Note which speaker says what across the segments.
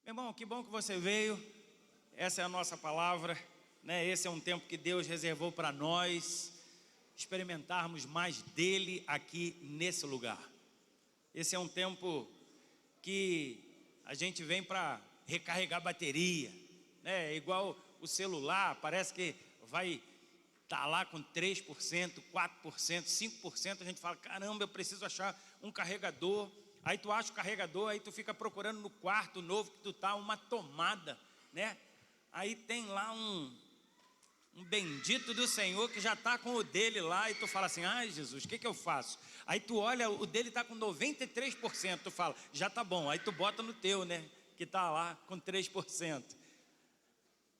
Speaker 1: Meu irmão, que bom que você veio. Essa é a nossa palavra, né? Esse é um tempo que Deus reservou para nós experimentarmos mais dele aqui nesse lugar. Esse é um tempo que a gente vem para recarregar bateria, né? Igual o celular, parece que vai estar lá com 3%, 4%, 5%, a gente fala, caramba, eu preciso achar um carregador. Aí tu acha o carregador, aí tu fica procurando no quarto novo que tu tá, uma tomada, né? Aí tem lá um bendito do Senhor que já tá com o dele lá, e tu fala assim, ai Jesus, o que eu faço? Aí tu olha, o dele tá com 93%, tu fala, já tá bom, aí tu bota no teu, né? Que tá lá com 3%.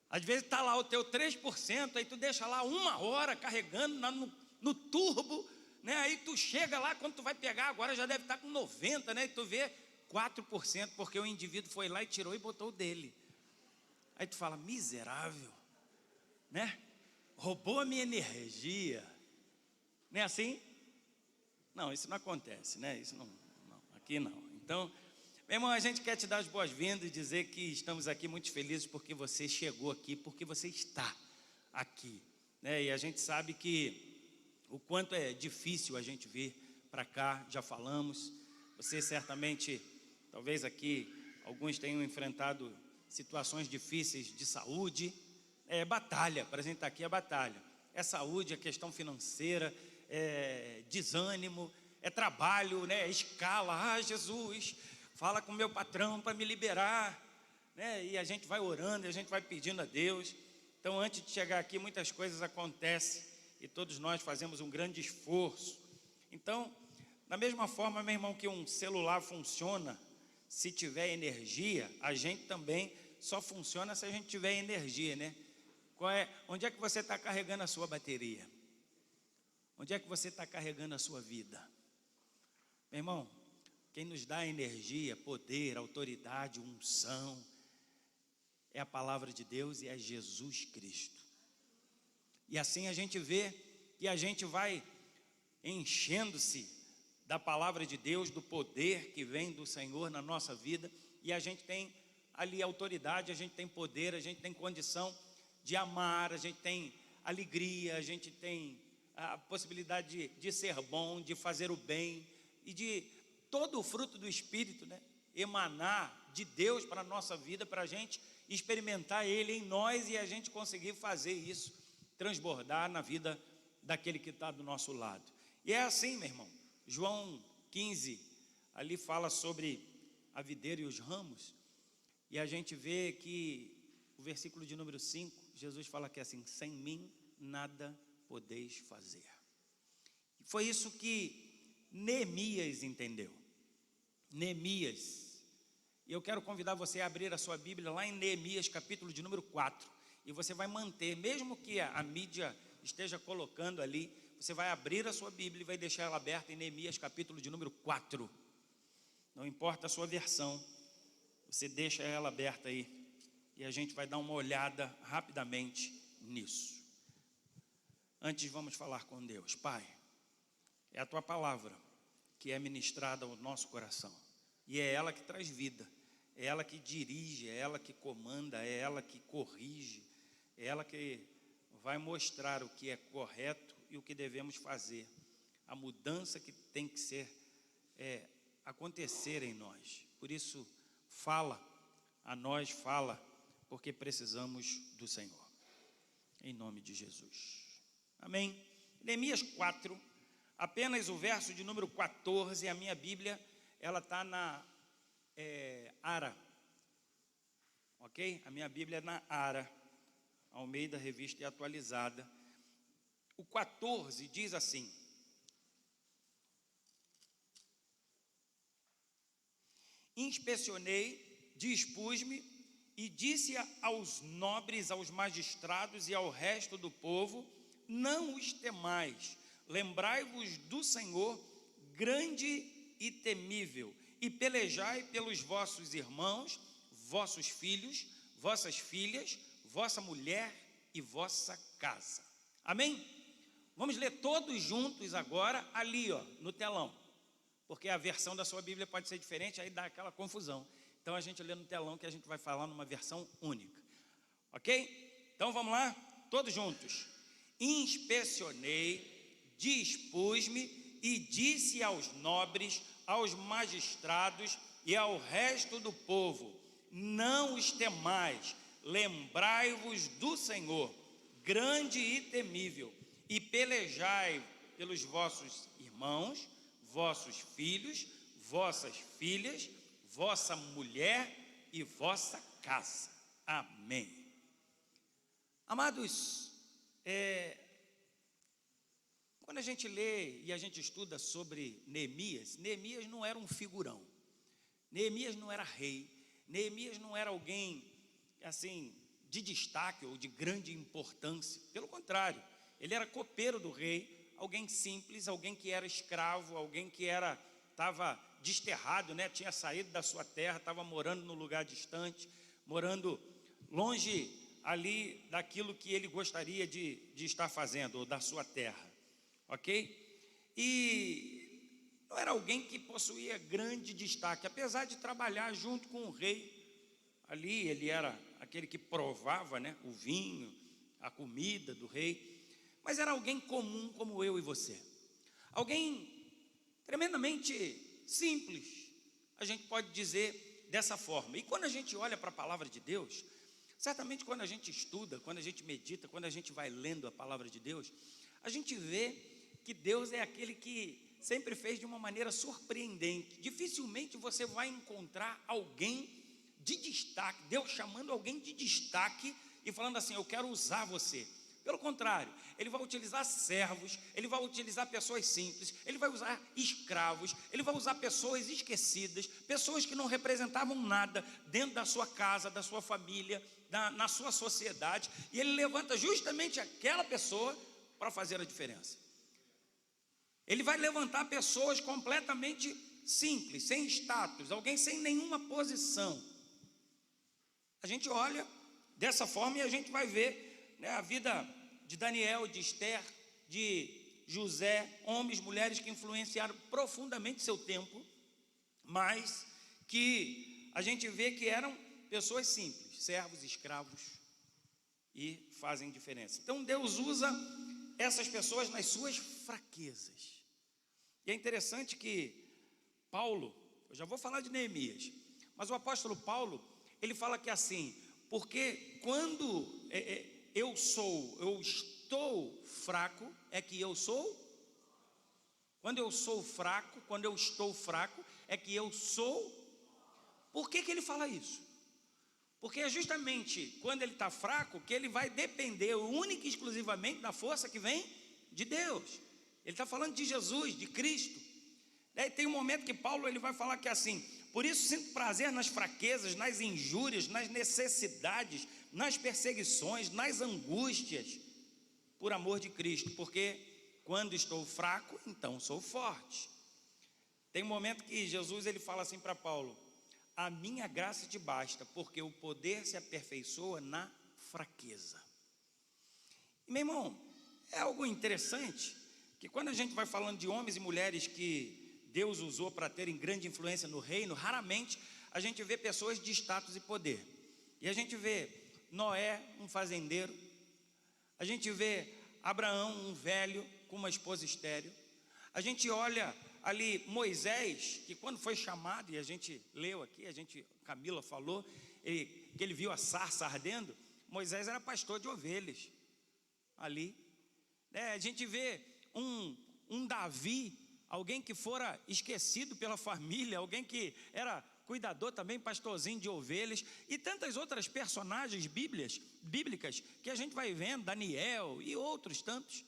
Speaker 1: Às vezes tá lá o teu 3%, aí tu deixa lá 1 hora carregando no turbo, né? Aí tu chega lá, quando tu vai pegar, agora já deve estar com 90%, né? E tu vê 4%, porque o indivíduo foi lá e tirou e botou o dele. Aí tu fala, miserável, né? Roubou a minha energia. Não é assim? Não, isso não acontece, né? Isso não, aqui não. Então, meu irmão, a gente quer te dar as boas-vindas e dizer que estamos aqui muito felizes porque você chegou aqui, porque você está aqui, né? E a gente sabe que o quanto é difícil a gente vir para cá, já falamos. Você certamente, talvez aqui, alguns tenham enfrentado situações difíceis de saúde. É batalha, para a gente estar aqui é batalha. É saúde, é questão financeira, é desânimo, é trabalho, né? É escala. Ah, Jesus, fala com o meu patrão para me liberar, né? E a gente vai orando, e a gente vai pedindo a Deus. Então, antes de chegar aqui, muitas coisas acontecem e todos nós fazemos um grande esforço. Então, da mesma forma, meu irmão, que um celular funciona se tiver energia, a gente também só funciona se a gente tiver energia, né? Onde é que você está carregando a sua bateria? Onde é que você está carregando a sua vida? Meu irmão, quem nos dá energia, poder, autoridade, unção, é a palavra de Deus e é Jesus Cristo. E assim a gente vê que a gente vai enchendo-se da palavra de Deus, do poder que vem do Senhor na nossa vida, e a gente tem ali autoridade, a gente tem poder, a gente tem condição de amar, a gente tem alegria, a gente tem a possibilidade de ser bom, de fazer o bem, e de todo o fruto do Espírito, né? Emanar de Deus para a nossa vida, para a gente experimentar Ele em nós e a gente conseguir fazer isso transbordar na vida daquele que está do nosso lado. E é assim, meu irmão, João 15 ali fala sobre a videira e os ramos, e a gente vê que o versículo de número 5, Jesus fala que é assim, sem mim nada podeis fazer. E foi isso que Neemias entendeu. Neemias, e eu quero convidar você a abrir a sua Bíblia lá em Neemias capítulo de número 4, e você vai manter, mesmo que a mídia esteja colocando ali, você vai abrir a sua Bíblia e vai deixar ela aberta em Neemias capítulo de número 4, não importa a sua versão, você deixa ela aberta aí, e a gente vai dar uma olhada rapidamente nisso. Antes vamos falar com Deus. Pai, é a Tua palavra que é ministrada ao nosso coração, e é ela que traz vida, é ela que dirige, é ela que comanda, é ela que corrige, é ela que vai mostrar o que é correto e o que devemos fazer, a mudança que tem que acontecer em nós. Por isso, fala a nós, fala, porque precisamos do Senhor, em nome de Jesus, amém. Neemias 4, apenas o verso de número 14, a minha Bíblia, ela está na Ara, ok? A minha Bíblia é na Ara, Almeida, Revista e Atualizada. O 14 diz assim: inspecionei, dispus-me e disse aos nobres, aos magistrados e ao resto do povo, não os temais, lembrai-vos do Senhor, grande e temível, e pelejai pelos vossos irmãos, vossos filhos, vossas filhas, vossa mulher e vossa casa. Amém? Vamos ler todos juntos agora ali, ó, no telão, porque a versão da sua Bíblia pode ser diferente, aí dá aquela confusão. Então a gente lê no telão que a gente vai falar numa versão única. Ok? Então vamos lá? Todos juntos. Inspecionei, dispus-me e disse aos nobres, aos magistrados e ao resto do povo: não os temais, lembrai-vos do Senhor, grande e temível, e pelejai pelos vossos irmãos, vossos filhos, vossas filhas, vossa mulher e vossa casa. Amém. Amados, quando a gente lê e a gente estuda sobre Neemias, Neemias não era um figurão, Neemias não era rei, Neemias não era alguém assim de destaque ou de grande importância. Pelo contrário, ele era copeiro do rei, alguém simples, alguém que era escravo, alguém que estava desterrado, né? Tinha saído da sua terra, estava morando num lugar distante, morando longe ali daquilo que ele gostaria de estar fazendo, ou da sua terra, ok? E não era alguém que possuía grande destaque, apesar de trabalhar junto com o rei. Ali ele era aquele que provava, né, o vinho, a comida do rei, mas era alguém comum como eu e você, alguém tremendamente simples, a gente pode dizer dessa forma. E quando a gente olha para a palavra de Deus, certamente quando a gente estuda, quando a gente medita, quando a gente vai lendo a palavra de Deus, a gente vê que Deus é aquele que sempre fez de uma maneira surpreendente. Dificilmente você vai encontrar alguém de destaque, Deus chamando alguém de destaque e falando assim: eu quero usar você. Pelo contrário, ele vai utilizar servos, ele vai utilizar pessoas simples, ele vai usar escravos, ele vai usar pessoas esquecidas, pessoas que não representavam nada dentro da sua casa, da sua família, na sua sociedade, e ele levanta justamente aquela pessoa para fazer a diferença. Ele vai levantar pessoas completamente simples, sem status, alguém sem nenhuma posição. A gente olha dessa forma e a gente vai ver, né, a vida de Daniel, de Esther, de José, homens, mulheres que influenciaram profundamente seu tempo, mas que a gente vê que eram pessoas simples, servos, escravos, e fazem diferença. Então Deus usa essas pessoas nas suas fraquezas. E é interessante que Paulo, eu já vou falar de Neemias, mas o apóstolo Paulo, ele fala que assim: porque quando eu estou fraco, é que eu sou. Quando eu sou fraco, quando eu estou fraco, é que eu sou. Por que ele fala isso? Porque é justamente quando ele está fraco que ele vai depender única e exclusivamente da força que vem de Deus. Ele está falando de Jesus, de Cristo. Daí tem um momento que Paulo ele vai falar que assim: por isso sinto prazer nas fraquezas, nas injúrias, nas necessidades, nas perseguições, nas angústias, por amor de Cristo, porque quando estou fraco, então sou forte. Tem um momento que Jesus ele fala assim para Paulo: a minha graça te basta, porque o poder se aperfeiçoa na fraqueza. E, meu irmão, é algo interessante que quando a gente vai falando de homens e mulheres que Deus usou para terem grande influência no reino, raramente a gente vê pessoas de status e poder. E a gente vê Noé, um fazendeiro, a gente vê Abraão, um velho com uma esposa estéril. A gente olha ali Moisés, que quando foi chamado, e a gente leu aqui, Camila falou, que ele viu a sarça ardendo. Moisés era pastor de ovelhas ali, né? A gente vê um Davi, alguém que fora esquecido pela família, alguém que era cuidador também, pastorzinho de ovelhas, e tantas outras personagens bíblicas que a gente vai vendo, Daniel e outros tantos,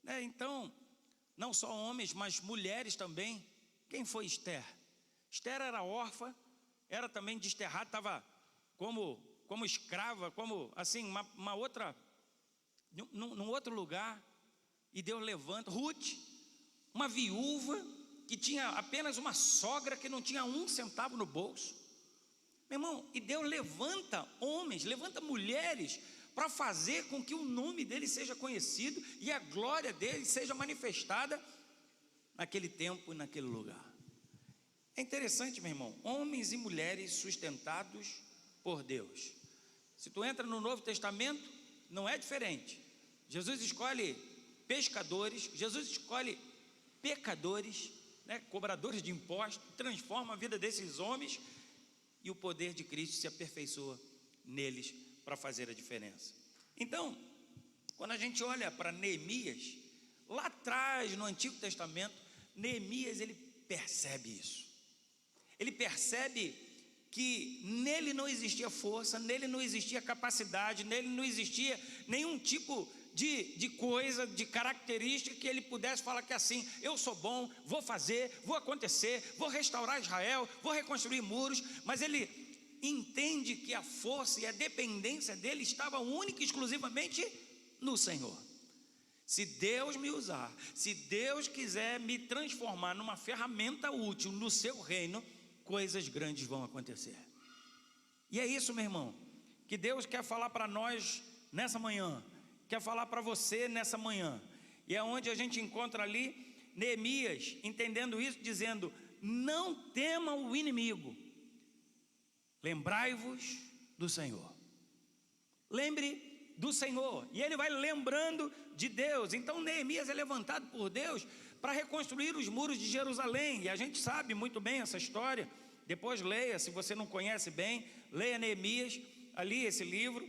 Speaker 1: né? Então, não só homens, mas mulheres também. Quem foi Esther? Esther era órfã, era também desterrada, estava como escrava, como assim, uma outra, num outro lugar, e Deus levanta. Ruth, uma viúva que tinha apenas uma sogra que não tinha um centavo no bolso. Meu irmão, e Deus levanta homens, levanta mulheres para fazer com que o nome dele seja conhecido e a glória dele seja manifestada naquele tempo e naquele lugar. É interessante, meu irmão, homens e mulheres sustentados por Deus. Se tu entra no Novo Testamento, não é diferente. Jesus escolhe pescadores, Jesus escolhe pecadores, né, cobradores de impostos, transforma a vida desses homens e o poder de Cristo se aperfeiçoa neles para fazer a diferença. Então, quando a gente olha para Neemias, lá atrás no Antigo Testamento, Neemias ele percebe isso. Ele percebe que nele não existia força, nele não existia capacidade, nele não existia nenhum tipo de coisa, de característica que ele pudesse falar que assim, eu sou bom, vou fazer, vou acontecer, vou restaurar Israel, vou reconstruir muros, mas ele entende que a força e a dependência dele estava única e exclusivamente no Senhor. Se Deus me usar, se Deus quiser me transformar numa ferramenta útil no seu reino, coisas grandes vão acontecer. E é isso, meu irmão, que Deus quer falar para nós nessa manhã, quer falar para você nessa manhã. E é onde a gente encontra ali Neemias entendendo isso, dizendo: não temam o inimigo, lembrai-vos do Senhor. Lembre do Senhor. E ele vai lembrando de Deus. Então Neemias é levantado por Deus para reconstruir os muros de Jerusalém. E a gente sabe muito bem essa história. Depois leia, se você não conhece bem, leia Neemias, ali esse livro,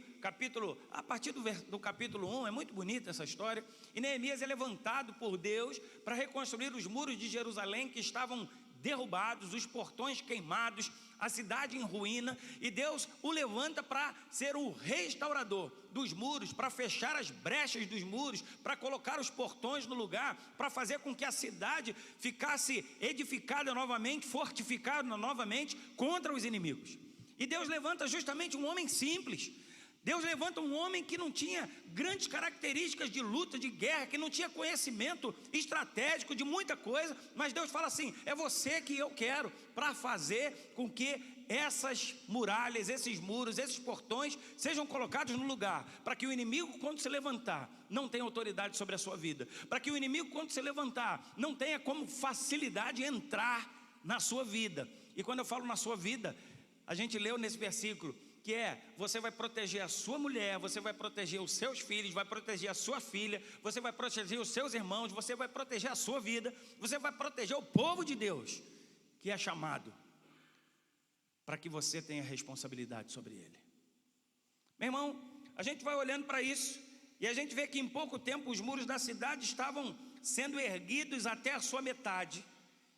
Speaker 1: a partir do capítulo 1, é muito bonita essa história. E Neemias é levantado por Deus para reconstruir os muros de Jerusalém que estavam derrubados, os portões queimados, a cidade em ruína, e Deus o levanta para ser o restaurador dos muros, para fechar as brechas dos muros, para colocar os portões no lugar, para fazer com que a cidade ficasse edificada novamente, fortificada novamente contra os inimigos. E Deus levanta justamente um homem simples. Deus levanta um homem que não tinha grandes características de luta, de guerra, que não tinha conhecimento estratégico de muita coisa, mas Deus fala assim: é você que eu quero para fazer com que essas muralhas, esses muros, esses portões sejam colocados no lugar, para que o inimigo, quando se levantar, não tenha autoridade sobre a sua vida, para que o inimigo, quando se levantar, não tenha como facilidade entrar na sua vida. E quando eu falo na sua vida, a gente leu nesse versículo que você vai proteger a sua mulher, você vai proteger os seus filhos, vai proteger a sua filha, você vai proteger os seus irmãos, você vai proteger a sua vida, você vai proteger o povo de Deus, que é chamado para que você tenha responsabilidade sobre ele. Meu irmão, a gente vai olhando para isso e a gente vê que em pouco tempo os muros da cidade estavam sendo erguidos até a sua metade,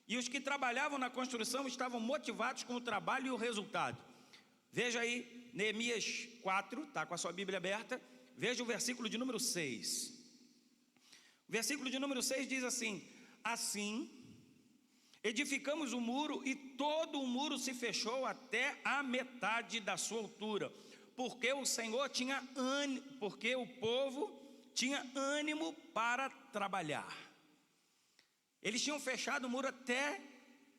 Speaker 1: e os que trabalhavam na construção estavam motivados com o trabalho e o resultado. Veja aí, Neemias 4, está com a sua Bíblia aberta, veja o versículo de número 6. O versículo de número 6 diz assim: assim, edificamos o muro e todo o muro se fechou até a metade da sua altura, porque o Senhor tinha ânimo, porque o povo tinha ânimo para trabalhar. Eles tinham fechado o muro até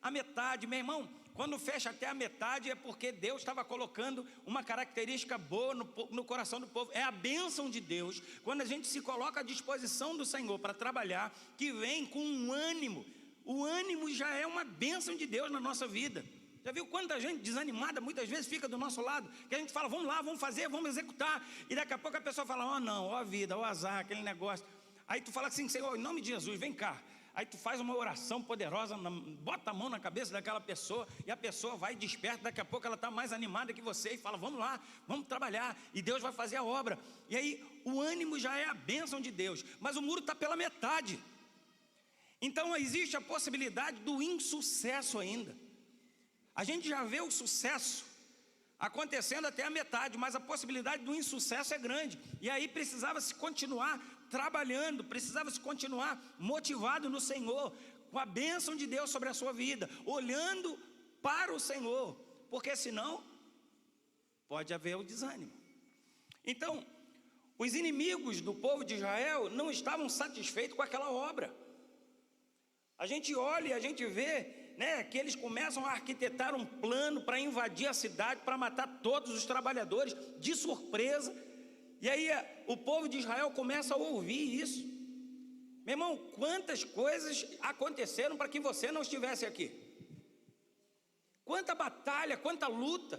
Speaker 1: a metade, meu irmão. Quando fecha até a metade é porque Deus estava colocando uma característica boa no coração do povo. É a bênção de Deus, quando a gente se coloca à disposição do Senhor para trabalhar, que vem com um ânimo. O ânimo já é uma bênção de Deus na nossa vida. Já viu quanta gente desanimada muitas vezes fica do nosso lado, que a gente fala: vamos lá, vamos fazer, vamos executar, e daqui a pouco a pessoa fala: ó não, ó vida, ó azar, aquele negócio. Aí tu fala assim: Senhor, em nome de Jesus, vem cá. Aí tu faz uma oração poderosa, bota a mão na cabeça daquela pessoa, e a pessoa vai desperta, daqui a pouco ela está mais animada que você, e fala: vamos lá, vamos trabalhar, e Deus vai fazer a obra. E aí o ânimo já é a bênção de Deus, mas o muro está pela metade. Então existe a possibilidade do insucesso ainda. A gente já vê o sucesso acontecendo até a metade, mas a possibilidade do insucesso é grande. E aí precisava-se continuar trabalhando, precisava-se continuar motivado no Senhor, com a bênção de Deus sobre a sua vida, olhando para o Senhor, porque senão pode haver o desânimo. Então, os inimigos do povo de Israel não estavam satisfeitos com aquela obra. A gente olha e a gente vê, que eles começam a arquitetar um plano para invadir a cidade, para matar todos os trabalhadores de surpresa. E aí o povo de Israel começa a ouvir isso. Meu irmão, quantas coisas aconteceram para que você não estivesse aqui? Quanta batalha, quanta luta,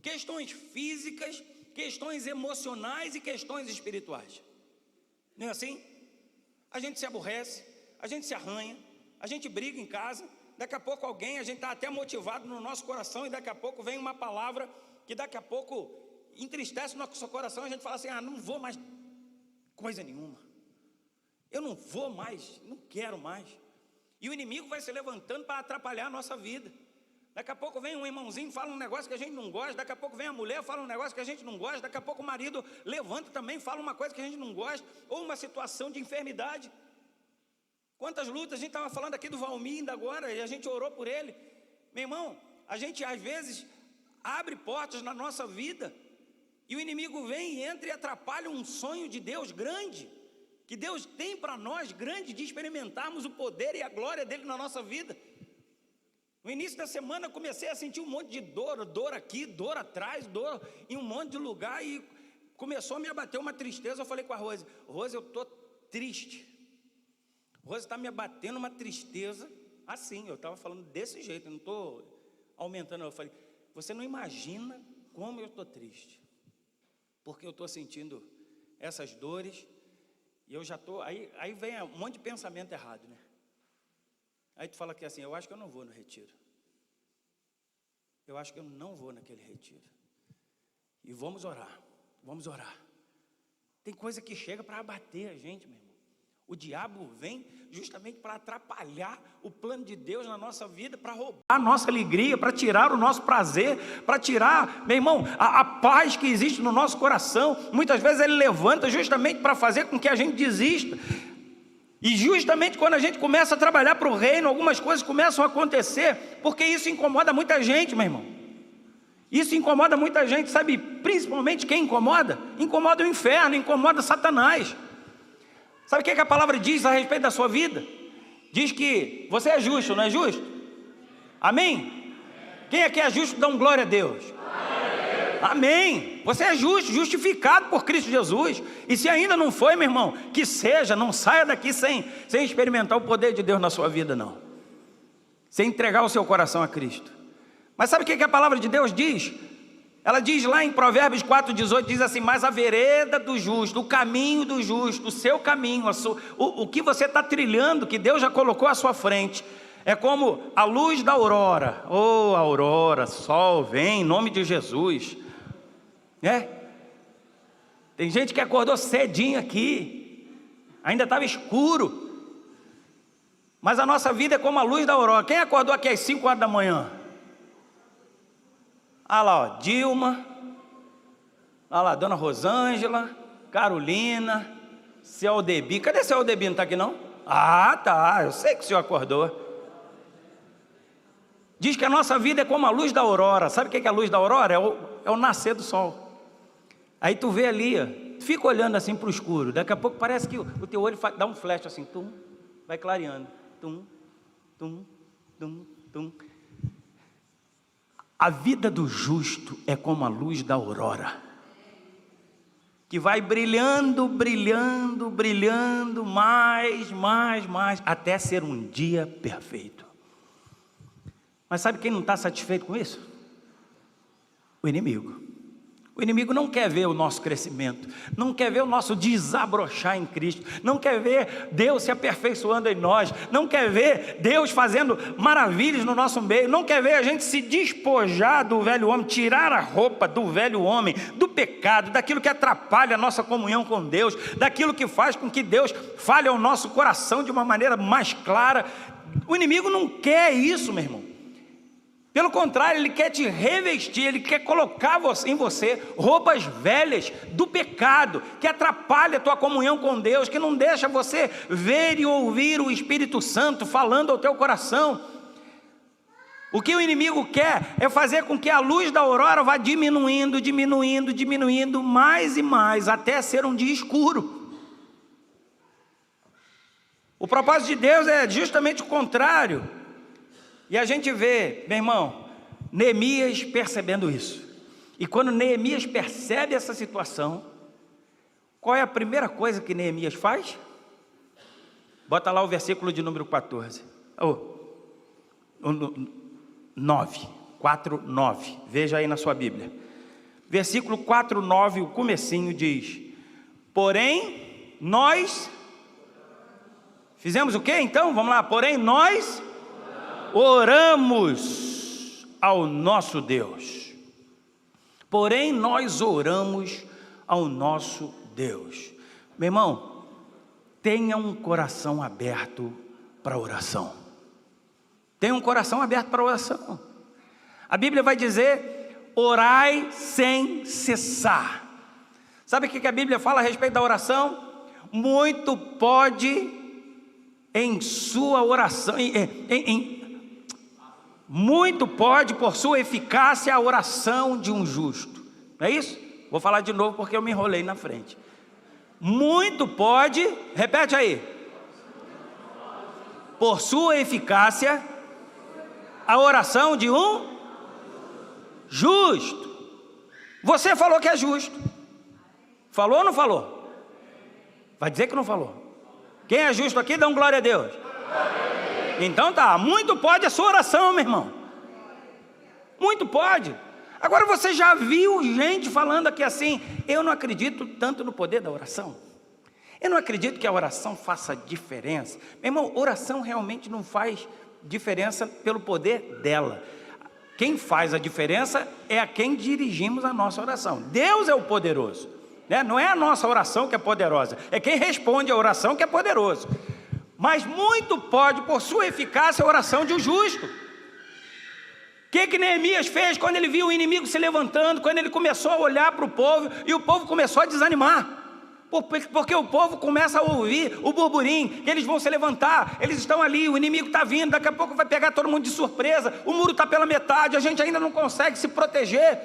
Speaker 1: questões físicas, questões emocionais e questões espirituais. Não é assim? A gente se aborrece, a gente se arranha, a gente briga em casa, daqui a pouco a gente está até motivado no nosso coração, e daqui a pouco vem uma palavra que daqui a pouco entristece o nosso coração, e a gente fala assim: não vou mais coisa nenhuma, eu não vou mais, não quero mais. E o inimigo vai se levantando para atrapalhar a nossa vida. Daqui a pouco vem um irmãozinho, fala um negócio que a gente não gosta, daqui a pouco vem a mulher, fala um negócio que a gente não gosta, daqui a pouco o marido levanta também, fala uma coisa que a gente não gosta, ou uma situação de enfermidade. Quantas lutas, a gente estava falando aqui do Valmir ainda agora, e a gente orou por ele. Meu irmão, a gente às vezes abre portas na nossa vida, e o inimigo vem e entra e atrapalha um sonho de Deus grande, que Deus tem para nós, grande, de experimentarmos o poder e a glória dele na nossa vida. No início da semana eu comecei a sentir um monte de dor aqui, dor atrás, dor em um monte de lugar, e começou a me abater uma tristeza. Eu falei com a Rose: Rose, eu estou triste. Rose, está me abatendo uma tristeza assim. Eu estava falando desse jeito, eu não estou aumentando. Eu falei: você não imagina como eu estou triste, porque eu estou sentindo essas dores, e eu já estou, aí vem um monte de pensamento errado, né? Aí tu fala que assim: eu acho que eu não vou no retiro, eu acho que eu não vou naquele retiro. E vamos orar. Tem coisa que chega para abater a gente, meu irmão. O diabo vem justamente para atrapalhar o plano de Deus na nossa vida, para roubar a nossa alegria, para tirar o nosso prazer, para tirar, meu irmão, a paz que existe no nosso coração. Muitas vezes ele levanta justamente para fazer com que a gente desista. E justamente quando a gente começa a trabalhar para o reino, algumas coisas começam a acontecer, porque isso incomoda muita gente, meu irmão. Isso incomoda muita gente, sabe? Principalmente quem incomoda? Incomoda o inferno, incomoda Satanás. Sabe o que a palavra diz a respeito da sua vida? Diz que você é justo, não é justo? Amém? Quem aqui é justo, dá um glória a Deus. Amém. Você é justo, justificado por Cristo Jesus. E se ainda não foi, meu irmão, que seja, não saia daqui sem experimentar o poder de Deus na sua vida, não. Sem entregar o seu coração a Cristo. Mas sabe o que a palavra de Deus diz? Ela diz lá em Provérbios 4,18, diz assim: mas a vereda do justo, o caminho do justo, o seu caminho, o que você está trilhando, que Deus já colocou à sua frente, é como a luz da aurora. Oh, aurora, sol, vem em nome de Jesus. Tem gente que acordou cedinho aqui, ainda estava escuro, mas a nossa vida é como a luz da aurora. Quem acordou aqui às 5 horas da manhã? Ah lá, ó, Dilma, olha lá, Dona Rosângela, Carolina, seu Aldebi. Cadê seu Aldebi? Não está aqui não? Ah, tá, eu sei que o senhor acordou. Diz que a nossa vida é como a luz da aurora. Sabe o que é a luz da aurora? É o nascer do sol. Aí tu vê ali, ó, fica olhando assim para o escuro, daqui a pouco parece que o teu olho dá um flash assim, tum, vai clareando, tum, tum, tum, tum. A vida do justo é como a luz da aurora, que vai brilhando, brilhando, brilhando, mais, até ser um dia perfeito. Mas sabe quem não está satisfeito com isso? O inimigo. O inimigo não quer ver o nosso crescimento, não quer ver o nosso desabrochar em Cristo, não quer ver Deus se aperfeiçoando em nós, não quer ver Deus fazendo maravilhas no nosso meio, não quer ver a gente se despojar do velho homem, tirar a roupa do velho homem, do pecado, daquilo que atrapalha a nossa comunhão com Deus, daquilo que faz com que Deus fale ao nosso coração de uma maneira mais clara. O inimigo não quer isso, meu irmão. Pelo contrário, ele quer te revestir, ele quer colocar em você roupas velhas do pecado, que atrapalha a tua comunhão com Deus, que não deixa você ver e ouvir o Espírito Santo falando ao teu coração. O que o inimigo quer é fazer com que a luz da aurora vá diminuindo, diminuindo, diminuindo, mais e mais, até ser um dia escuro. O propósito de Deus é justamente o contrário. E a gente vê, meu irmão, Neemias percebendo isso. E quando Neemias percebe essa situação, qual é a primeira coisa que Neemias faz? Bota lá o versículo de número 14. 9.
Speaker 2: 4:9. Veja aí na sua Bíblia. Versículo 4:9, o comecinho diz: porém, nós... Fizemos o quê então? Vamos lá. Porém, nós oramos ao nosso Deus. Porém, nós oramos ao nosso Deus. Meu irmão, tenha um coração aberto para oração. Tenha um coração aberto para oração. A Bíblia vai dizer: orai sem cessar. Sabe o que a Bíblia fala a respeito da oração? Muito pode em sua oração, muito pode por sua eficácia a oração de um justo. Não é isso? Vou falar de novo porque eu me enrolei na frente. Muito pode, repete aí, por sua eficácia a oração de um justo. Você falou que é justo. Falou ou não falou? Vai dizer que não falou. Quem é justo aqui, dá um glória a Deus. Então tá, muito pode a sua oração, meu irmão. Muito pode. Agora você já viu gente falando aqui assim: eu não acredito tanto no poder da oração. Eu não acredito que a oração faça diferença. Meu irmão, oração realmente não faz diferença pelo poder dela. Quem faz a diferença é a quem dirigimos a nossa oração. Deus é o poderoso, né? Não é a nossa oração que é poderosa, é quem responde a oração que é poderoso. Mas muito pode por sua eficácia a oração de um justo. O que Neemias fez quando ele viu o inimigo se levantando, quando ele começou a olhar para o povo e o povo começou a desanimar? Porque o povo começa a ouvir o burburinho, que eles vão se levantar, eles estão ali, o inimigo está vindo, daqui a pouco vai pegar todo mundo de surpresa, o muro está pela metade, a gente ainda não consegue se proteger.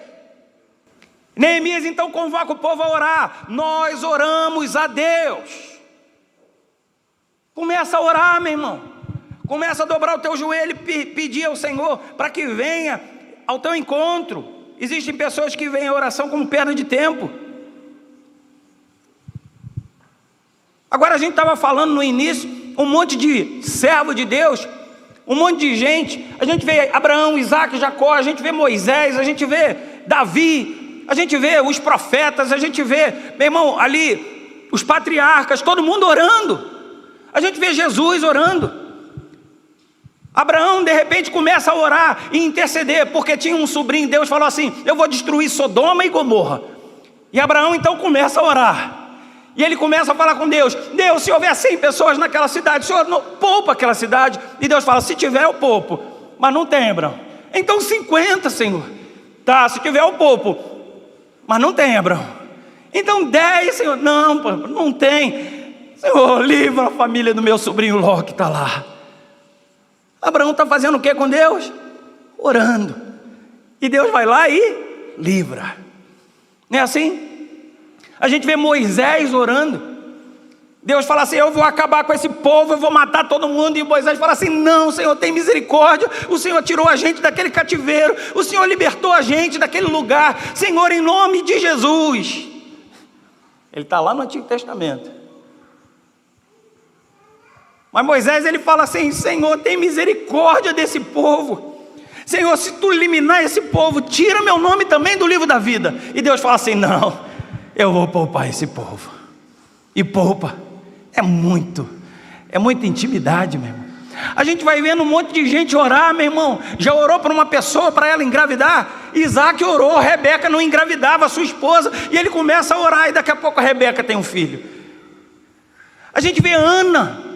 Speaker 2: Neemias então convoca o povo a orar. Nós oramos a Deus. Começa a orar, meu irmão. Começa a dobrar o teu joelho e pedir ao Senhor para que venha ao teu encontro. Existem pessoas que veem a oração como perda de tempo. Agora a gente estava falando no início, um monte de servo de Deus, um monte de gente. A gente vê Abraão, Isaac, Jacó, a gente vê Moisés, a gente vê Davi, a gente vê os profetas, a gente vê, meu irmão, ali os patriarcas, todo mundo orando. A gente vê Jesus orando. Abraão de repente começa a orar e interceder, porque tinha um sobrinho. Deus falou assim: eu vou destruir Sodoma e Gomorra. E Abraão então começa a orar. E ele começa a falar com Deus: Deus, se houver 100 pessoas naquela cidade, o Senhor não poupa aquela cidade. E Deus fala: se tiver eu poupo, mas não tem, Abraão. Então 50, Senhor. Tá, se tiver eu poupo, mas não tem, Abraão. Então 10, Senhor. Não, não tem. Senhor, livra a família do meu sobrinho Ló que está lá. Abraão está fazendo o que com Deus? Orando. E Deus vai lá e livra. Não é assim? A gente vê Moisés orando. Deus fala assim: eu vou acabar com esse povo, eu vou matar todo mundo. E Moisés fala assim: não, Senhor, tem misericórdia. O Senhor tirou a gente daquele cativeiro, o Senhor libertou a gente daquele lugar. Senhor, em nome de Jesus. Ele está lá no Antigo Testamento. Mas Moisés, ele fala assim: Senhor, tem misericórdia desse povo. Senhor, se tu eliminar esse povo, tira meu nome também do livro da vida. E Deus fala assim: não, eu vou poupar esse povo. E poupa. É muita intimidade, meu irmão. A gente vai vendo um monte de gente orar, meu irmão. Já orou para uma pessoa, para ela engravidar? Isaac orou, Rebeca não engravidava, a sua esposa. E ele começa a orar e daqui a pouco a Rebeca tem um filho. A gente vê Ana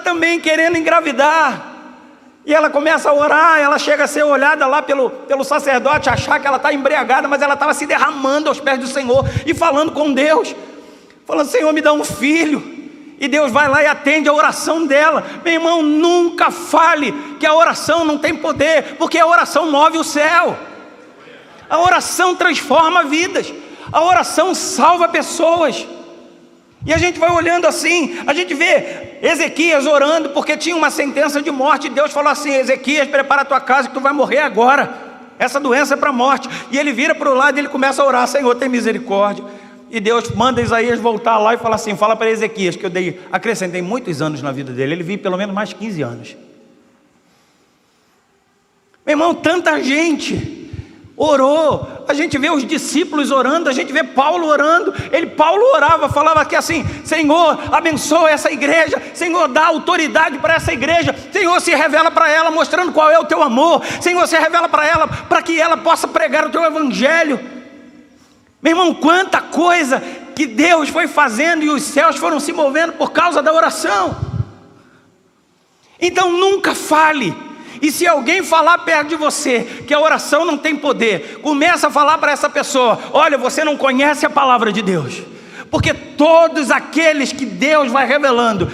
Speaker 2: também querendo engravidar. E ela começa a orar, ela chega a ser olhada lá pelo sacerdote, achar que ela está embriagada, mas ela estava se derramando aos pés do Senhor e falando com Deus, falando: Senhor, me dá um filho. E Deus vai lá e atende a oração dela. Meu irmão, nunca fale que a oração não tem poder, porque a oração move o céu. A oração transforma vidas. A oração salva pessoas. E a gente vai olhando assim, a gente vê Ezequias orando, porque tinha uma sentença de morte. Deus falou assim: Ezequias, prepara a tua casa que tu vai morrer agora. Essa doença é para a morte. E ele vira para o lado e ele começa a orar: Senhor, tem misericórdia. E Deus manda Isaías voltar lá e fala assim: fala para Ezequias que eu acrescentei muitos anos na vida dele. Ele vive pelo menos mais 15 anos. Meu irmão, tanta gente orou, a gente vê os discípulos orando, a gente vê Paulo orando. Paulo orava, falava que assim: Senhor, abençoa essa igreja, Senhor, dá autoridade para essa igreja, Senhor, se revela para ela, mostrando qual é o teu amor, Senhor, se revela para ela, para que ela possa pregar o teu evangelho. Meu irmão, quanta coisa que Deus foi fazendo, e os céus foram se movendo por causa da oração. Então nunca fale. E se alguém falar perto de você que a oração não tem poder, começa a falar para essa pessoa: olha, você não conhece a palavra de Deus. Porque todos aqueles que Deus vai revelando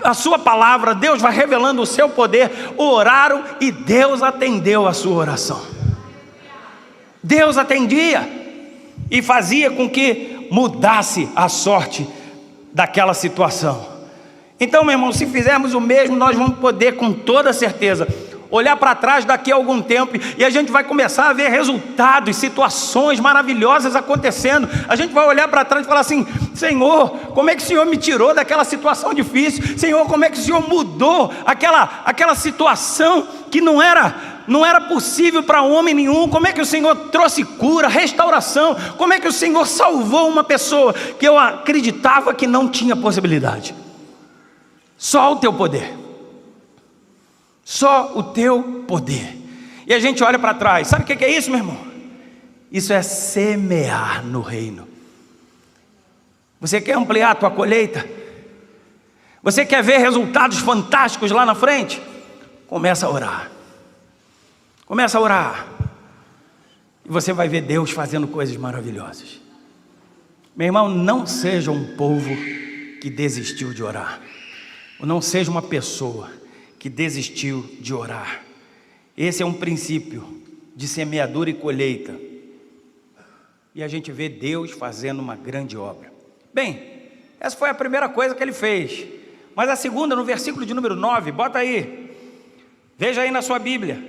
Speaker 2: a sua palavra, Deus vai revelando o seu poder, oraram e Deus atendeu a sua oração. Deus atendia e fazia com que mudasse a sorte daquela situação. Então, meu irmão, se fizermos o mesmo, nós vamos poder, com toda certeza, olhar para trás daqui a algum tempo, e a gente vai começar a ver resultados, situações maravilhosas acontecendo. A gente vai olhar para trás e falar assim: Senhor, como é que o Senhor me tirou daquela situação difícil? Senhor, como é que o Senhor mudou aquela situação que não era possível para homem nenhum? Como é que o Senhor trouxe cura, restauração? Como é que o Senhor salvou uma pessoa que eu acreditava que não tinha possibilidade? Só o teu poder. Só o teu poder. E a gente olha para trás. Sabe o que é isso, meu irmão? Isso é semear no reino. Você quer ampliar a tua colheita? Você quer ver resultados fantásticos lá na frente? Começa a orar. Começa a orar. E você vai ver Deus fazendo coisas maravilhosas. Meu irmão, não seja um povo que desistiu de orar. Ou não seja uma pessoa que desistiu de orar. Esse é um princípio de semeadura e colheita. E a gente vê Deus fazendo uma grande obra. Bem, essa foi a primeira coisa que ele fez. Mas a segunda, no versículo de número 9, bota aí. Veja aí na sua Bíblia.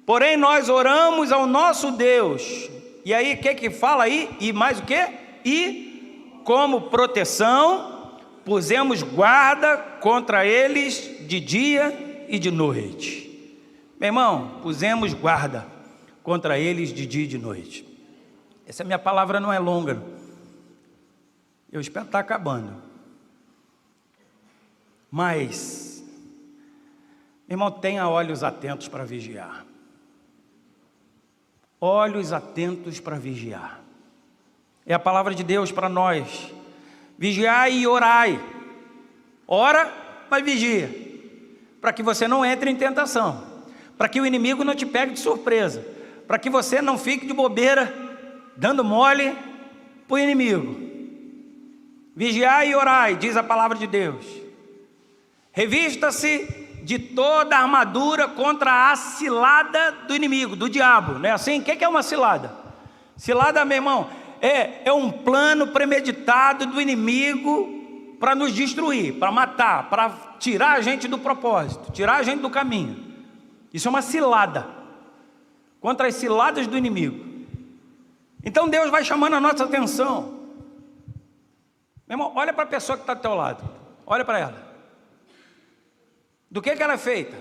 Speaker 2: Porém nós oramos ao nosso Deus. E aí o que fala aí? E mais o que? E como proteção pusemos guarda contra eles de dia e de noite. Meu irmão, pusemos guarda contra eles de dia e de noite. Essa minha palavra não é longa. Eu espero estar acabando. Mas, meu irmão, tenha olhos atentos para vigiar. Olhos atentos para vigiar. É a palavra de Deus para nós. Vigiai e orai. Ora, mas vigia, para que você não entre em tentação, para que o inimigo não te pegue de surpresa, para que você não fique de bobeira, dando mole para o inimigo. Vigiai e orai, diz a palavra de Deus. Revista-se de toda a armadura contra a cilada do inimigo, do diabo. Não é assim? O que é uma cilada? Cilada, meu irmão, é um plano premeditado do inimigo para nos destruir, para matar, para tirar a gente do propósito, tirar a gente do caminho. Isso é uma cilada contra as ciladas do inimigo. Então Deus vai chamando a nossa atenção. Meu irmão, olha para a pessoa que está do teu lado. Olha para ela. Do que ela é feita?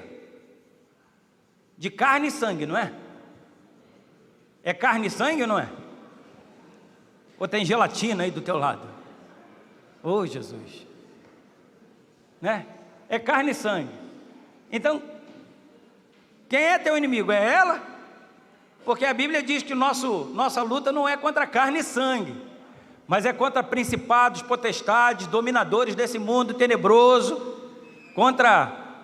Speaker 2: De carne e sangue, não é? É carne e sangue ou não é? Ou tem gelatina aí do teu lado? Oh, Jesus, né? É carne e sangue. Então, quem é teu inimigo? É ela? Porque a Bíblia diz que nossa luta não é contra carne e sangue, mas é contra principados, potestades, dominadores desse mundo tenebroso, contra,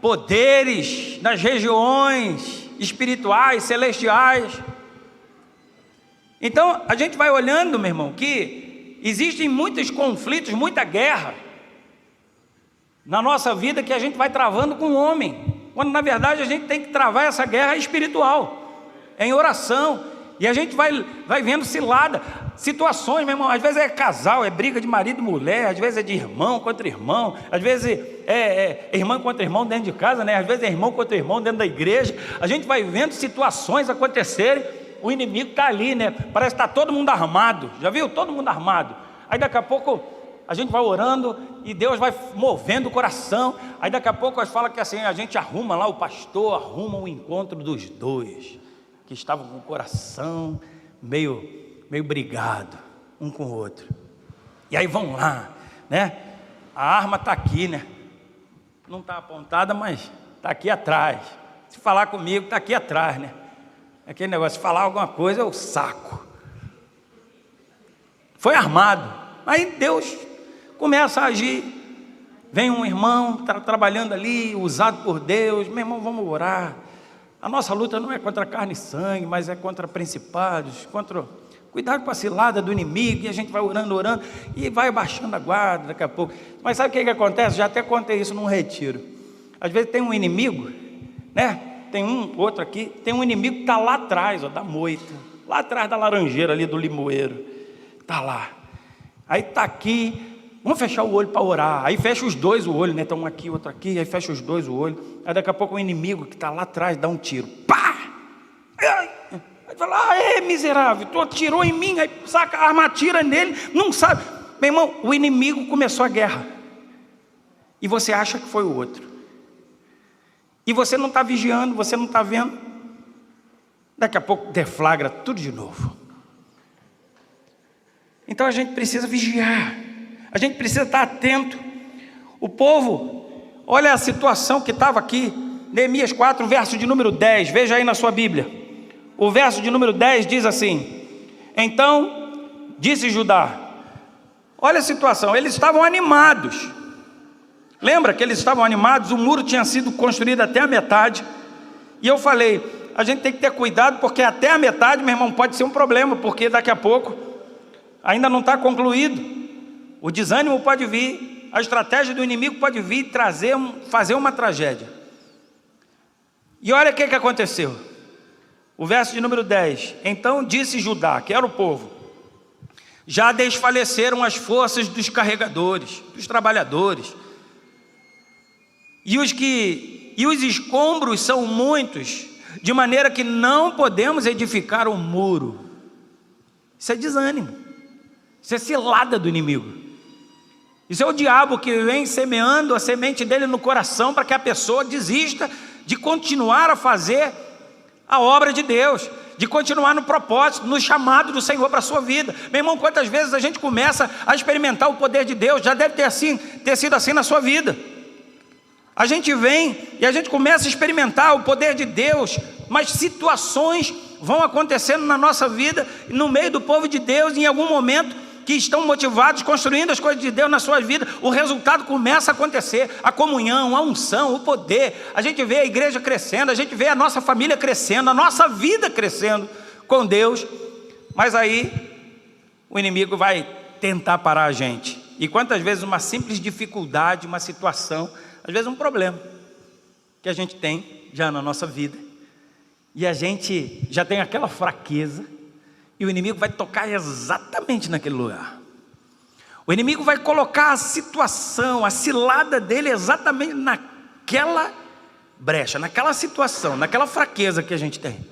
Speaker 2: poderes nas regiões espirituais, celestiais. Então, a gente vai olhando, meu irmão, que existem muitos conflitos, muita guerra na nossa vida que a gente vai travando com o homem, quando na verdade a gente tem que travar essa guerra espiritual, em oração. E a gente vai vendo cilada, situações, meu irmão, às vezes é casal, é briga de marido e mulher, às vezes é de irmão contra irmão, às vezes é irmão contra irmão dentro de casa, às vezes é irmão contra irmão dentro da igreja. A gente vai vendo situações acontecerem. O inimigo está ali, parece que está todo mundo armado. Já viu? Todo mundo armado. Aí daqui a pouco a gente vai orando e Deus vai movendo o coração. Aí daqui a pouco fala que assim, a gente arruma lá, o pastor arruma o encontro dos dois, que estavam com o coração meio brigado, um com o outro. E aí vão lá, né? A arma está aqui, né? Não está apontada, mas está aqui atrás. Se falar comigo, está aqui atrás, né? Aquele negócio, se falar alguma coisa, eu saco. Foi armado. Aí Deus começa a agir. Vem um irmão, está trabalhando ali, usado por Deus. Meu irmão, vamos orar. A nossa luta não é contra carne e sangue, mas é contra principados, contra... Cuidado com a cilada do inimigo. E a gente vai orando, e vai baixando a guarda daqui a pouco. Mas sabe o que acontece? Já até contei isso num retiro. Às vezes tem um inimigo, né? Tem um, outro aqui, tem um inimigo que está lá atrás, ó, da moita, lá atrás da laranjeira ali do limoeiro, está lá. Aí está aqui, vamos fechar o olho para orar. Aí fecha os dois o olho, né? Então um aqui, outro aqui, aí fecha os dois o olho. Aí daqui a pouco o inimigo que está lá atrás dá um tiro. Pá! Aí fala, miserável, tu atirou em mim, aí saca a arma, atira nele, não sabe. Meu irmão, o inimigo começou a guerra. E você acha que foi o outro. E você não está vigiando, você não está vendo. Daqui a pouco deflagra tudo de novo. Então a gente precisa vigiar. A gente precisa estar atento. O povo, olha a situação que estava aqui. Neemias 4, verso de número 10. Veja aí na sua Bíblia. O verso de número 10 diz assim: então disse Judá. Olha a situação, eles estavam animados. Lembra que eles estavam animados? O muro tinha sido construído até a metade. E eu falei, a gente tem que ter cuidado, porque até a metade, meu irmão, pode ser um problema, porque daqui a pouco ainda não está concluído. O desânimo pode vir, a estratégia do inimigo pode vir trazer fazer uma tragédia. E olha o que aconteceu. O verso de número 10. Então disse Judá, que era o povo: já desfaleceram as forças dos carregadores, dos trabalhadores. E os escombros são muitos, de maneira que não podemos edificar um muro. Isso é desânimo. Isso é cilada do inimigo. Isso é o diabo que vem semeando a semente dele no coração para que a pessoa desista de continuar a fazer a obra de Deus, de continuar no propósito, no chamado do Senhor para a sua vida. Meu irmão, quantas vezes a gente começa a experimentar o poder de Deus? Já deve ter sido assim na sua vida. A gente vem e a gente começa a experimentar o poder de Deus, mas situações vão acontecendo na nossa vida, no meio do povo de Deus, em algum momento, que estão motivados, construindo as coisas de Deus na sua vida, o resultado começa a acontecer, a comunhão, a unção, o poder. A gente vê a igreja crescendo, a gente vê a nossa família crescendo, a nossa vida crescendo com Deus, mas aí o inimigo vai tentar parar a gente. E quantas vezes uma simples dificuldade, uma situação, às vezes um problema que a gente tem já na nossa vida, e a gente já tem aquela fraqueza, e o inimigo vai tocar exatamente naquele lugar. O inimigo vai colocar a situação, a cilada dele exatamente naquela brecha, naquela situação, naquela fraqueza que a gente tem.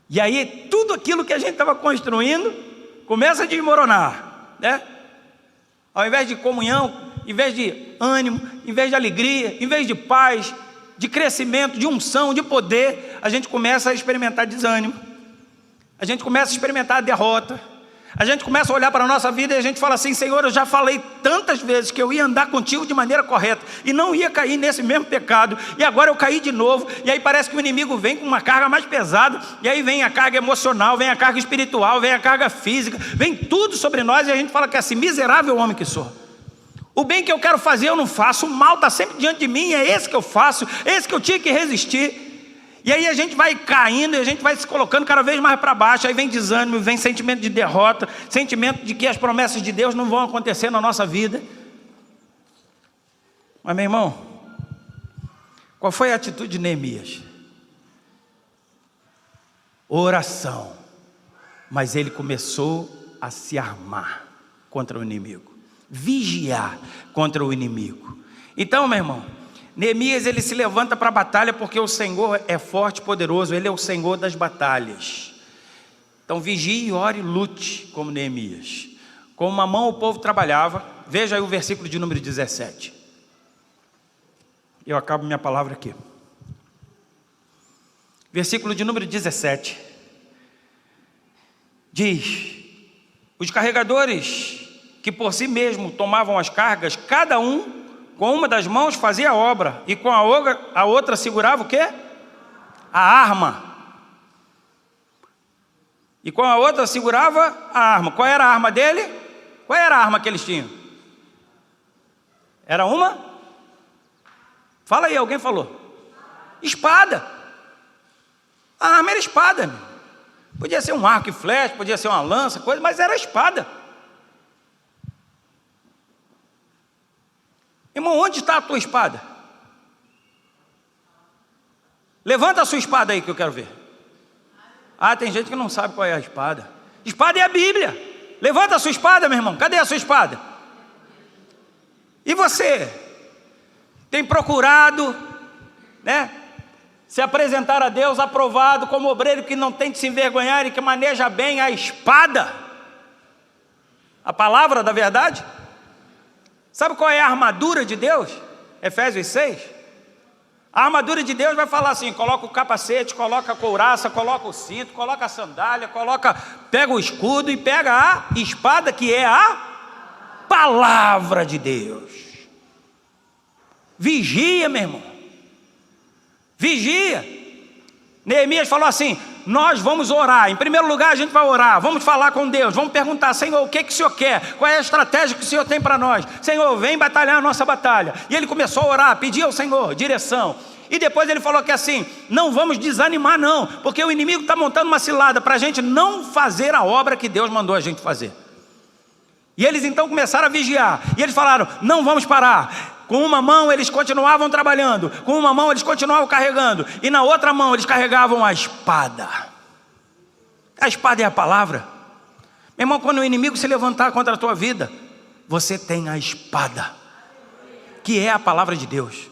Speaker 2: E aí tudo aquilo que a gente estava construindo começa a desmoronar, né? Ao invés de comunhão, em vez de ânimo, em vez de alegria, em vez de paz, de crescimento, de unção, de poder, a gente começa a experimentar desânimo, a gente começa a experimentar a derrota, a gente começa a olhar para a nossa vida e a gente fala assim: Senhor, eu já falei tantas vezes que eu ia andar contigo de maneira correta e não ia cair nesse mesmo pecado, e agora eu caí de novo. E aí parece que o inimigo vem com uma carga mais pesada, e aí vem a carga emocional, vem a carga espiritual, vem a carga física, vem tudo sobre nós, e a gente fala que é assim: miserável homem que sou. O bem que eu quero fazer eu não faço, o mal está sempre diante de mim, é esse que eu faço, é esse que eu tinha que resistir. E aí a gente vai caindo, e a gente vai se colocando cada vez mais para baixo. Aí vem desânimo, vem sentimento de derrota, sentimento de que as promessas de Deus não vão acontecer na nossa vida. Mas meu irmão, qual foi a atitude de Neemias? Oração. Mas ele começou a se armar contra o inimigo, vigiar contra o inimigo. Então, meu irmão, Neemias, ele se levanta para a batalha, porque o Senhor é forte e poderoso, Ele é o Senhor das batalhas. Então vigie, ore e lute como Neemias. Com uma mão o povo trabalhava, Veja aí o versículo de número 17. Eu acabo minha palavra aqui. Versículo de número 17. Diz: os carregadores que por si mesmo tomavam as cargas, cada um com uma das mãos fazia a obra, e com a outra segurava o quê? A arma. E com a outra segurava a arma. Qual era a arma dele? Qual era a arma que eles tinham? Era uma? Fala aí, alguém falou. Espada. A arma era espada. Podia ser um arco e flecha, podia ser uma lança, coisa, mas era espada. Irmão, onde está a tua espada? Levanta a sua espada aí que eu quero ver. Ah, tem gente que não sabe qual é a espada. Espada é a Bíblia. Levanta a sua espada, meu irmão. Cadê a sua espada? E você? Tem procurado, né, se apresentar a Deus aprovado como obreiro que não tem de se envergonhar e que maneja bem a espada? A palavra da verdade? Sabe qual é a armadura de Deus? Efésios 6. A armadura de Deus vai falar assim: coloca o capacete, coloca a couraça, coloca o cinto, coloca a sandália, pega o escudo e pega a espada, que é a palavra de Deus. Vigia, meu irmão. Vigia. Neemias falou assim: nós vamos orar. Em primeiro lugar a gente vai orar, vamos falar com Deus, vamos perguntar: Senhor, o que o Senhor quer? Qual é a estratégia que o Senhor tem para nós? Senhor, vem batalhar a nossa batalha. E ele começou a orar, pedir ao Senhor direção. E depois ele falou que assim: não vamos desanimar não, porque o inimigo está montando uma cilada para a gente não fazer a obra que Deus mandou a gente fazer. E eles então começaram a vigiar, e eles falaram: não vamos parar. Com uma mão eles continuavam trabalhando, com uma mão eles continuavam carregando, e na outra mão eles carregavam a espada. A espada é a palavra. Meu irmão, quando o inimigo se levantar contra a tua vida, você tem a espada, que é a palavra de Deus.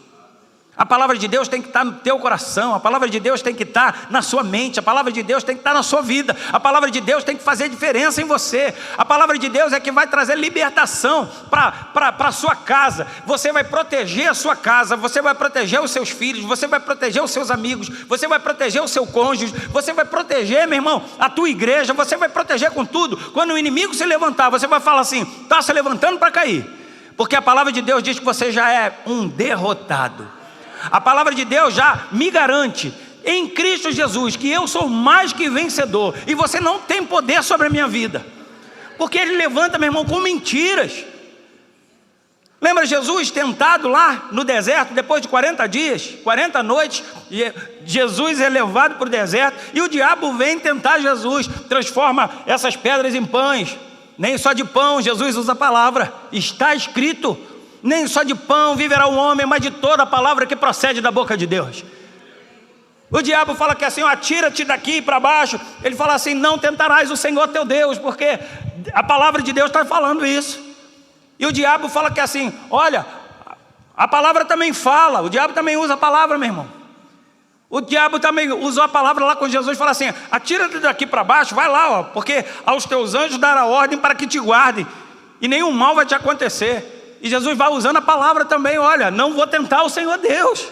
Speaker 2: A palavra de Deus tem que estar no teu coração, a palavra de Deus tem que estar na sua mente, a palavra de Deus tem que estar na sua vida, a palavra de Deus tem que fazer diferença em você. A palavra de Deus é que vai trazer libertação para a sua casa. Você vai proteger a sua casa, você vai proteger os seus filhos, você vai proteger os seus amigos, você vai proteger o seu cônjuge, você vai proteger, meu irmão, a tua igreja, você vai proteger com tudo. Quando o inimigo se levantar, você vai falar assim: está se levantando para cair, porque a palavra de Deus diz que você já é um derrotado. A palavra de Deus já me garante em Cristo Jesus que eu sou mais que vencedor, e você não tem poder sobre a minha vida, porque ele levanta, meu irmão, com mentiras. Lembra Jesus tentado lá no deserto, depois de 40 dias, 40 noites, Jesus é levado para o deserto, e o diabo vem tentar Jesus, transforma essas pedras em pães. Nem só de pão Jesus usa a palavra, está escrito: nem só de pão viverá o homem, mas de toda a palavra que procede da boca de Deus. O diabo fala que assim: atira-te daqui para baixo. Ele fala assim: não tentarás o Senhor teu Deus, porque a palavra de Deus está falando isso. E o diabo fala que assim: olha, a palavra também fala. O diabo também usa a palavra, meu irmão. O diabo também usou a palavra lá com Jesus, fala assim: atira-te daqui para baixo, vai lá, ó, porque aos teus anjos dará ordem para que te guardem, e nenhum mal vai te acontecer. E Jesus vai usando a palavra também: olha, não vou tentar o Senhor Deus.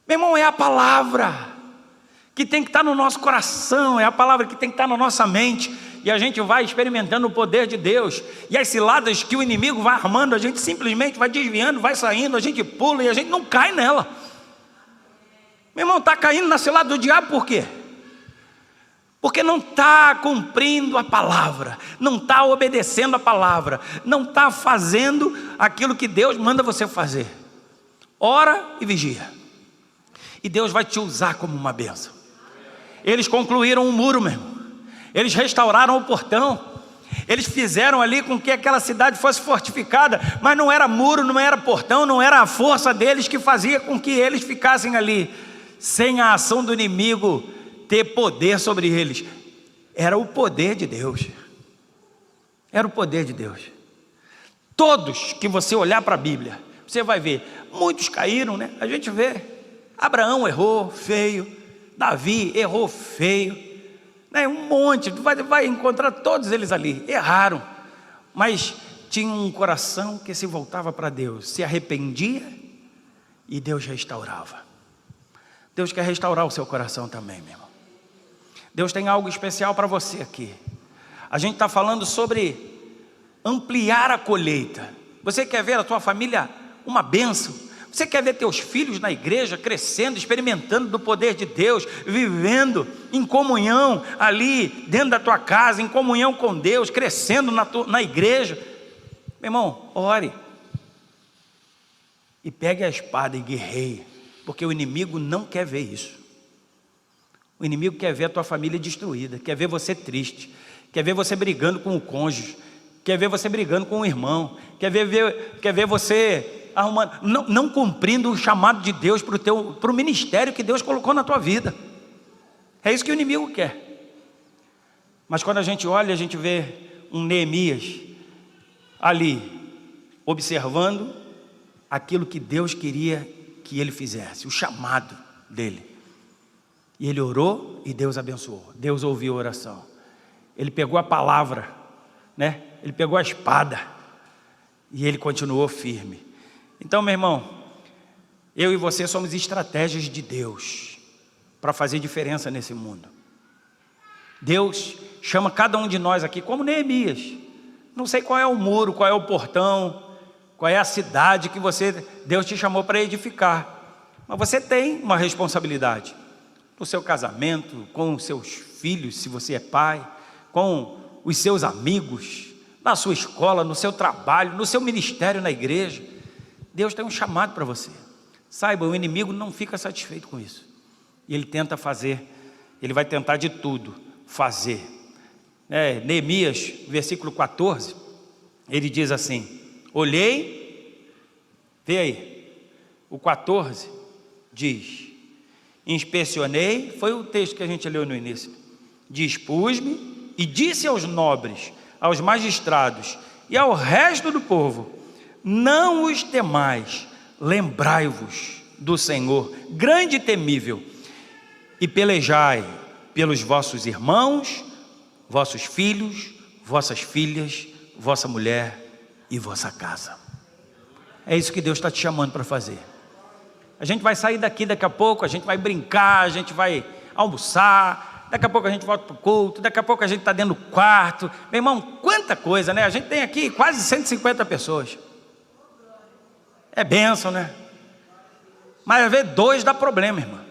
Speaker 2: Meu irmão, é a palavra que tem que estar no nosso coração, é a palavra que tem que estar na nossa mente, e a gente vai experimentando o poder de Deus. E as ciladas que o inimigo vai armando, a gente simplesmente vai desviando, vai saindo, a gente pula e a gente não cai nela. Meu irmão, está caindo na cilada do diabo por quê? Porque não está cumprindo a palavra, não está obedecendo a palavra, não está fazendo aquilo que Deus manda você fazer. Ora e vigia, e Deus vai te usar como uma bênção. Eles concluíram o muro, meu irmão. Eles restauraram o portão. Eles fizeram ali com que aquela cidade fosse fortificada, mas não era muro, não era portão, não era a força deles que fazia com que eles ficassem ali, sem a ação do inimigo ter poder sobre eles. Era o poder de Deus. Era o poder de Deus. Todos que você olhar para a Bíblia, você vai ver, muitos caíram, né? A gente vê, Abraão errou feio, Davi errou feio, né? Um monte, vai encontrar todos eles ali, erraram. Mas tinha um coração que se voltava para Deus, se arrependia e Deus restaurava. Deus quer restaurar o seu coração também, meu irmão. Deus tem algo especial para você aqui. A gente está falando sobre ampliar a colheita. Você quer ver a tua família uma bênção? Você quer ver teus filhos na igreja crescendo, experimentando do poder de Deus, vivendo em comunhão ali dentro da tua casa, em comunhão com Deus, crescendo na igreja? Meu irmão, ore e pegue a espada e guerreie, porque o inimigo não quer ver isso. O inimigo quer ver a tua família destruída, quer ver você triste, quer ver você brigando com o cônjuge, quer ver você brigando com o irmão, quer ver você arrumando, não cumprindo o chamado de Deus para o ministério que Deus colocou na tua vida. É isso que o inimigo quer. Mas quando a gente olha, a gente vê um Neemias ali, observando aquilo que Deus queria que ele fizesse, o chamado dele. E ele orou e Deus abençoou. Deus ouviu a oração. Ele pegou a palavra, né? Ele pegou a espada e ele continuou firme. Então, meu irmão, eu e você somos estratégias de Deus para fazer diferença nesse mundo. Deus chama cada um de nós aqui como Neemias. Não sei qual é o muro, qual é o portão, qual é a cidade que Deus te chamou para edificar. Mas você tem uma responsabilidade no seu casamento, com os seus filhos, se você é pai, com os seus amigos, na sua escola, no seu trabalho, no seu ministério na igreja. Deus tem um chamado para você. Saiba, o inimigo não fica satisfeito com isso. E ele tenta fazer, ele vai tentar de tudo fazer. Neemias, versículo 14, ele diz assim: olhei, vê aí, o 14 diz: inspecionei, foi o texto que a gente leu no início. Dispus-me e disse aos nobres, aos magistrados e ao resto do povo: não os temais, lembrai-vos do Senhor, grande e temível, e pelejai pelos vossos irmãos, vossos filhos, vossas filhas, vossa mulher e vossa casa. É isso que Deus está te chamando para fazer. A gente vai sair daqui daqui a pouco, a gente vai brincar, a gente vai almoçar, daqui a pouco a gente volta para o culto, daqui a pouco a gente está dentro do quarto. Meu irmão, quanta coisa, né? A gente tem aqui quase 150 pessoas. É bênção, né? Mas às vezes 2 dá problema, irmão.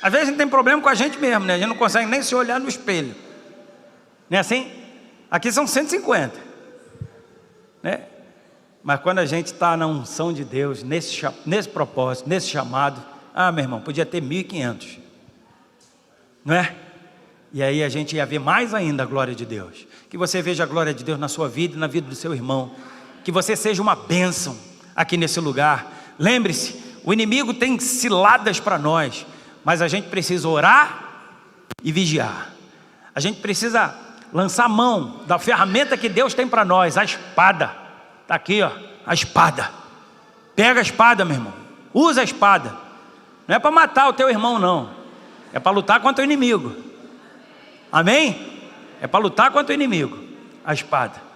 Speaker 2: Às vezes a gente tem problema com a gente mesmo, né? A gente não consegue nem se olhar no espelho. Não é assim? Aqui são 150, né? Mas quando a gente está na unção de Deus, nesse propósito, nesse chamado, meu irmão, podia ter 1.500, não é? E aí a gente ia ver mais ainda a glória de Deus. Que você veja a glória de Deus na sua vida e na vida do seu irmão. Que você seja uma bênção aqui nesse lugar. Lembre-se, o inimigo tem ciladas para nós, mas a gente precisa orar e vigiar. A gente precisa lançar a mão da ferramenta que Deus tem para nós, a espada. Está aqui, ó, a espada. Pega a espada, meu irmão. Usa a espada. Não é para matar o teu irmão, não. É para lutar contra o inimigo. Amém? É para lutar contra o inimigo. A espada.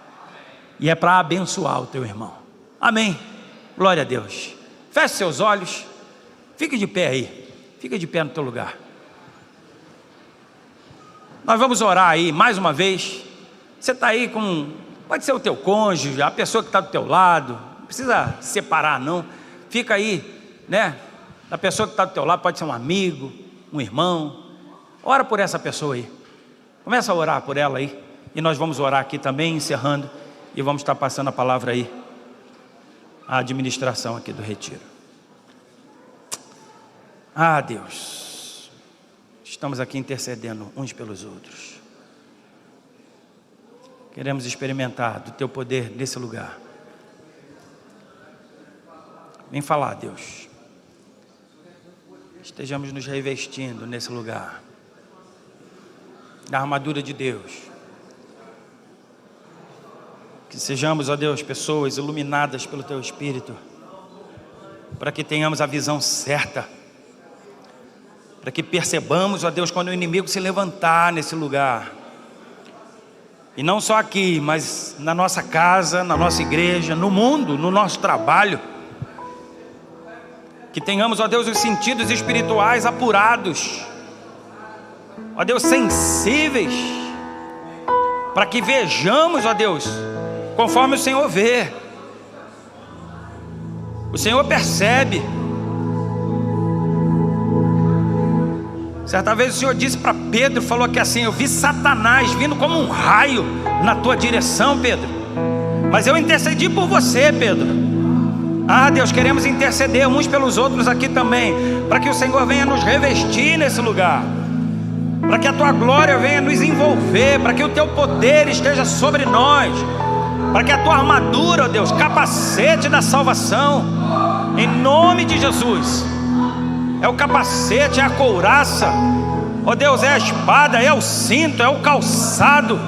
Speaker 2: E é para abençoar o teu irmão. Amém? Glória a Deus. Feche seus olhos. Fique de pé aí. Fica de pé no teu lugar. Nós vamos orar aí mais uma vez. Você está aí com... Pode ser o teu cônjuge, a pessoa que está do teu lado. Não precisa separar, não. Fica aí, né? A pessoa que está do teu lado pode ser um amigo, um irmão. Ora por essa pessoa aí. Começa a orar por ela aí. E nós vamos orar aqui também, encerrando. E vamos estar passando a palavra aí, a administração aqui do retiro. Deus, estamos aqui intercedendo uns pelos outros. Queremos experimentar do teu poder nesse lugar. Vem falar, Deus. Estejamos nos revestindo nesse lugar da armadura de Deus. Que sejamos, ó Deus, pessoas iluminadas pelo teu Espírito, para que tenhamos a visão certa, para que percebamos, ó Deus, quando o inimigo se levantar nesse lugar. E não só aqui, mas na nossa casa, na nossa igreja, no mundo, no nosso trabalho. Que tenhamos, ó Deus, os sentidos espirituais apurados, ó Deus, sensíveis, para que vejamos, ó Deus, conforme o Senhor vê. O Senhor percebe. Certa vez o Senhor disse para Pedro, falou que assim: eu vi Satanás vindo como um raio na tua direção, Pedro, mas eu intercedi por você, Pedro. Ah, Deus, queremos interceder uns pelos outros aqui também, para que o Senhor venha nos revestir nesse lugar, para que a tua glória venha nos envolver, para que o teu poder esteja sobre nós, para que a tua armadura, ó Deus, capacete da salvação, em nome de Jesus. É o capacete, é a couraça, ó Deus, é a espada, é o cinto, é o calçado.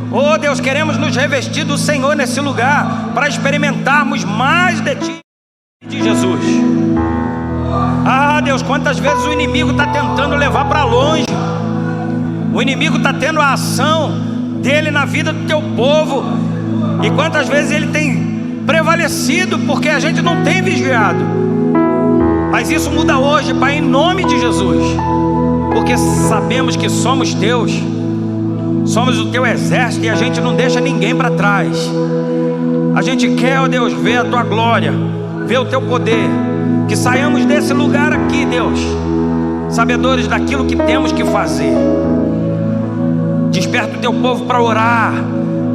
Speaker 2: Ó Deus, queremos nos revestir do Senhor nesse lugar, para experimentarmos mais de Ti, de Jesus. Ah, Deus, quantas vezes o inimigo está tentando levar para longe, o inimigo está tendo a ação dele na vida do Teu povo, e quantas vezes ele tem prevalecido, porque a gente não tem vigiado. Mas isso muda hoje, Pai, em nome de Jesus, porque sabemos que somos Teus, somos o Teu exército, e a gente não deixa ninguém para trás. A gente quer, ó Deus, ver a Tua glória, ver o Teu poder, que saiamos desse lugar aqui, Deus, sabedores daquilo que temos que fazer. Desperta o Teu povo para orar,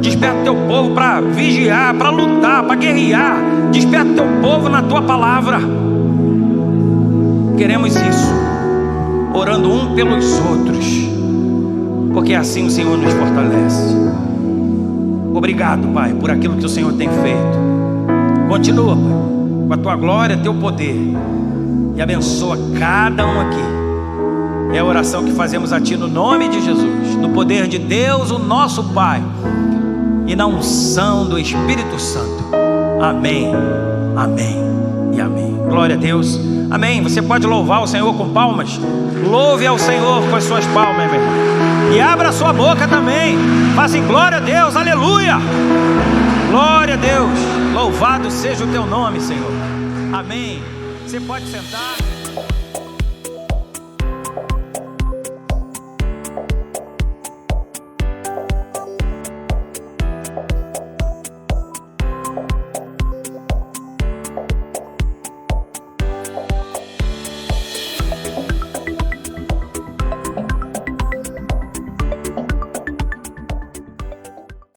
Speaker 2: desperta o Teu povo para vigiar, para lutar, para guerrear. Desperta o Teu povo na Tua palavra. Queremos isso, orando um pelos outros, porque assim o Senhor nos fortalece. Obrigado, Pai, por aquilo que o Senhor tem feito. Continua, Pai, com a Tua glória, Teu poder, e abençoa cada um aqui. É a oração que fazemos a Ti no nome de Jesus, no poder de Deus, o nosso Pai, e na unção do Espírito Santo. Amém, amém e amém. Glória a Deus. Amém. Você pode louvar o Senhor com palmas. Louve ao Senhor com as suas palmas, meu irmão. E abra a sua boca também. Faça glória a Deus, aleluia. Glória a Deus. Louvado seja o Teu nome, Senhor. Amém. Você pode sentar.